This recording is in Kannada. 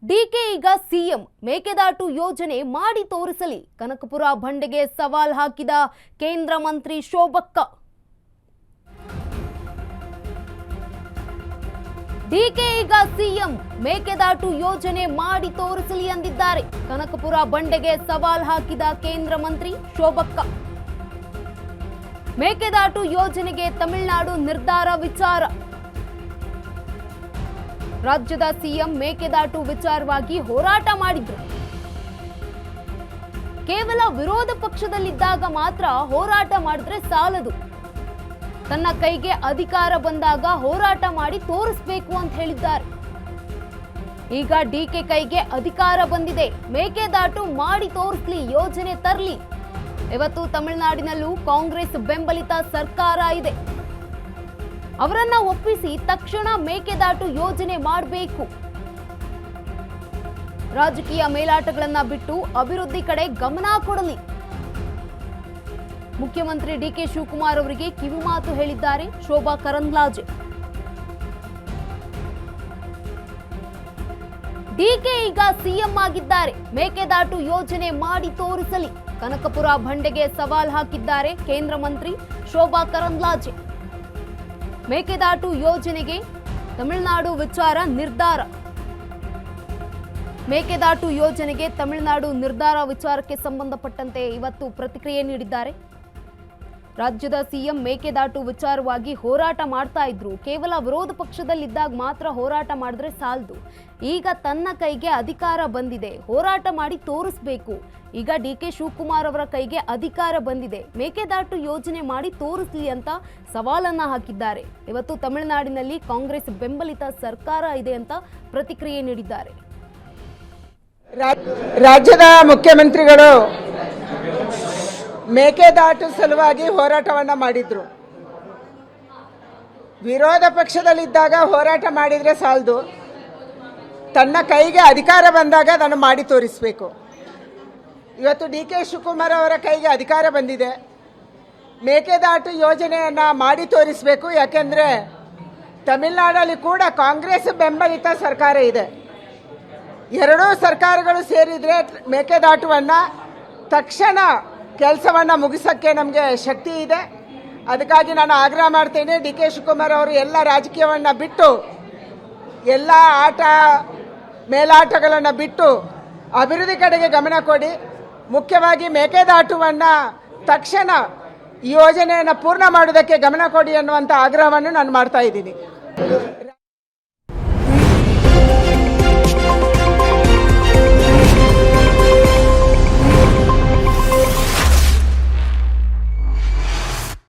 ಡಿಕೆ ಈಗ ಸಿಎಂ ಮೇಕೆದಾಟು ಯೋಜನೆ ಮಾಡಿ ತೋರಿಸಲಿ ಕನಕಪುರ ಬಂಡೆಗೆ ಸವಾಲ್ ಹಾಕಿದ ಕೇಂದ್ರ ಮಂತ್ರಿ ಶೋಭಕ್ಕ. ಡಿಕೆ ಈಗ ಸಿಎಂ ಮೇಕೆದಾಟು ಯೋಜನೆ ಮಾಡಿ ತೋರಿಸಲಿ ಅಂದಿದ್ದಾರೆ. ಕನಕಪುರ ಬಂಡೆಗೆ ಸವಾಲ್ ಹಾಕಿದ ಕೇಂದ್ರ ಮಂತ್ರಿ ಶೋಭಕ್ಕ. ಮೇಕೆದಾಟು ಯೋಜನೆಗೆ ತಮಿಳುನಾಡು ನಿರ್ಧಾರ ವಿಚಾರ. ರಾಜ್ಯದ ಸಿಎಂ ಮೇಕೆದಾಟು ವಿಚಾರವಾಗಿ ಹೋರಾಟ ಮಾಡಿದ್ರು. ಕೇವಲ ವಿರೋಧ ಪಕ್ಷದಲ್ಲಿದ್ದಾಗ ಮಾತ್ರ ಹೋರಾಟ ಮಾಡಿದ್ರೆ ಸಾಲದು, ತನ್ನ ಕೈಗೆ ಅಧಿಕಾರ ಬಂದಾಗ ಹೋರಾಟ ಮಾಡಿ ತೋರಿಸಬೇಕು ಅಂತ ಹೇಳಿದ್ದಾರೆ. ಈಗ ಡಿಕೆ ಕೈಗೆ ಅಧಿಕಾರ ಬಂದಿದೆ, ಮೇಕೆದಾಟು ಮಾಡಿ ತೋರಿಸಲಿ, ಯೋಜನೆ ತರಲಿ. ಇವತ್ತು ತಮಿಳುನಾಡಿನಲ್ಲೂ ಕಾಂಗ್ರೆಸ್ ಬೆಂಬಲಿತ ಸರ್ಕಾರ ಇದೆ. ಅವರನ್ನ ಒಪ್ಪಿಸಿ ತಕ್ಷಣ ಮೇಕೆದಾಟು ಯೋಜನೆ ಮಾಡಬೇಕು. ರಾಜಕೀಯ ಮೇಲಾಟಗಳನ್ನ ಬಿಟ್ಟು ಅಭಿವೃದ್ಧಿ ಕಡೆ ಗಮನ ಕೊಡಲಿ. ಮುಖ್ಯಮಂತ್ರಿ ಡಿಕೆ ಶಿವಕುಮಾರ್ ಅವರಿಗೆ ಕಿವಿಮಾತು ಹೇಳಿದ್ದಾರೆ ಶೋಭಾ ಕರಂದ್ಲಾಜೆ. ಡಿಕೆ ಈಗ ಸಿಎಂ ಆಗಿದ್ದಾರೆ, ಮೇಕೆದಾಟು ಯೋಜನೆ ಮಾಡಿ ತೋರಿಸಲಿ. ಕನಕಪುರ ಬಂಡೆಗೆ ಸವಾಲ್ ಹಾಕಿದ್ದಾರೆ ಕೇಂದ್ರ ಮಂತ್ರಿ ಶೋಭಾ ಕರಂದ್ಲಾಜೆ. ಮೇಕೆದಾಟು ಯೋಜನೆಗೆ ತಮಿಳುನಾಡು ವಿಚಾರ ನಿರ್ಧಾರ. ಮೇಕೆದಾಟು ಯೋಜನೆಗೆ ತಮಿಳುನಾಡು ನಿರ್ಧಾರ ವಿಚಾರಕ್ಕೆ ಸಂಬಂಧಪಟ್ಟಂತೆ ಇವತ್ತು ಪ್ರತಿಕ್ರಿಯೆ ನೀಡಿದ್ದಾರೆ. ರಾಜ್ಯದ ಸಿಎಂ ಮೇಕೆದಾಟು ವಿಚಾರವಾಗಿ ಹೋರಾಟ ಮಾಡ್ತಾ ಇದ್ರು. ಕೇವಲ ವಿರೋಧ ಪಕ್ಷದಲ್ಲಿದ್ದಾಗ ಮಾತ್ರ ಹೋರಾಟ ಮಾಡಿದ್ರೆ ಸಾಲದು, ಈಗ ತನ್ನ ಕೈಗೆ ಅಧಿಕಾರ ಬಂದಿದೆ, ಹೋರಾಟ ಮಾಡಿ ತೋರಿಸಬೇಕು. ಈಗ ಡಿಕೆ ಶಿವಕುಮಾರ್ ಅವರ ಕೈಗೆ ಅಧಿಕಾರ ಬಂದಿದೆ, ಮೇಕೆದಾಟು ಯೋಜನೆ ಮಾಡಿ ತೋರಿಸಲಿ ಅಂತ ಸವಾಲನ್ನ ಹಾಕಿದ್ದಾರೆ. ಇವತ್ತು ತಮಿಳುನಾಡಿನಲ್ಲಿ ಕಾಂಗ್ರೆಸ್ ಬೆಂಬಲಿತ ಸರ್ಕಾರ ಇದೆ ಅಂತ ಪ್ರತಿಕ್ರಿಯೆ ನೀಡಿದ್ದಾರೆ. ರಾಜ್ಯದ ಮುಖ್ಯಮಂತ್ರಿಗಳು ಮೇಕೆದಾಟು ಸಲುವಾಗಿ ಹೋರಾಟವನ್ನ ಮಾಡಿದ್ರು. ವಿರೋಧ ಪಕ್ಷದಲ್ಲಿದ್ದಾಗ ಹೋರಾಟ ಮಾಡಿದ್ರೆ ಸಾಲದು, ತನ್ನ ಕೈಗೆ ಅಧಿಕಾರ ಬಂದಾಗ ಅದನ್ನು ಮಾಡಿ ತೋರಿಸಬೇಕು. ಇವತ್ತು ಡಿಕೆ ಶಿವಕುಮಾರ್ ಅವರ ಕೈಗೆ ಅಧಿಕಾರ ಬಂದಿದೆ, ಮೇಕೆದಾಟು ಯೋಜನೆಯನ್ನ ಮಾಡಿ ತೋರಿಸಬೇಕು. ಯಾಕೆಂದ್ರೆ ತಮಿಳುನಾಡಲ್ಲಿ ಕೂಡ ಕಾಂಗ್ರೆಸ್ ಬೆಂಬಲಿತ ಸರ್ಕಾರ ಇದೆ. ಎರಡೂ ಸರ್ಕಾರಗಳು ಸೇರಿದ್ರೆ ಮೇಕೆದಾಟುವನ್ನ ತಕ್ಷಣ ಕೆಲಸವನ್ನ ಮುಗಿಸಕ್ಕೆ ನಮಗೆ ಶಕ್ತಿ ಇದೆ. ಅದಕ್ಕಾಗಿ ನಾನು ಆಗ್ರಹ ಮಾಡ್ತೇನೆ, ಡಿಕೆ ಶಿವಕುಮಾರ್ ಅವರು ಎಲ್ಲ ರಾಜಕೀಯವನ್ನ ಬಿಟ್ಟು, ಎಲ್ಲ ಆಟ ಮೇಲಾಟಗಳನ್ನು ಬಿಟ್ಟು ಅಭಿವೃದ್ಧಿ ಕಡೆಗೆ ಗಮನ ಕೊಡಿ. ಮುಖ್ಯವಾಗಿ ಮೇಕೆದಾಟುವನ್ನ ತಕ್ಷಣ ಈ ಯೋಜನೆಯನ್ನು ಪೂರ್ಣ ಮಾಡುವುದಕ್ಕೆ ಗಮನ ಕೊಡಿ ಅನ್ನುವಂಥ ಆಗ್ರಹವನ್ನು ನಾನು ಮಾಡ್ತಾ ಇದ್ದೀನಿ.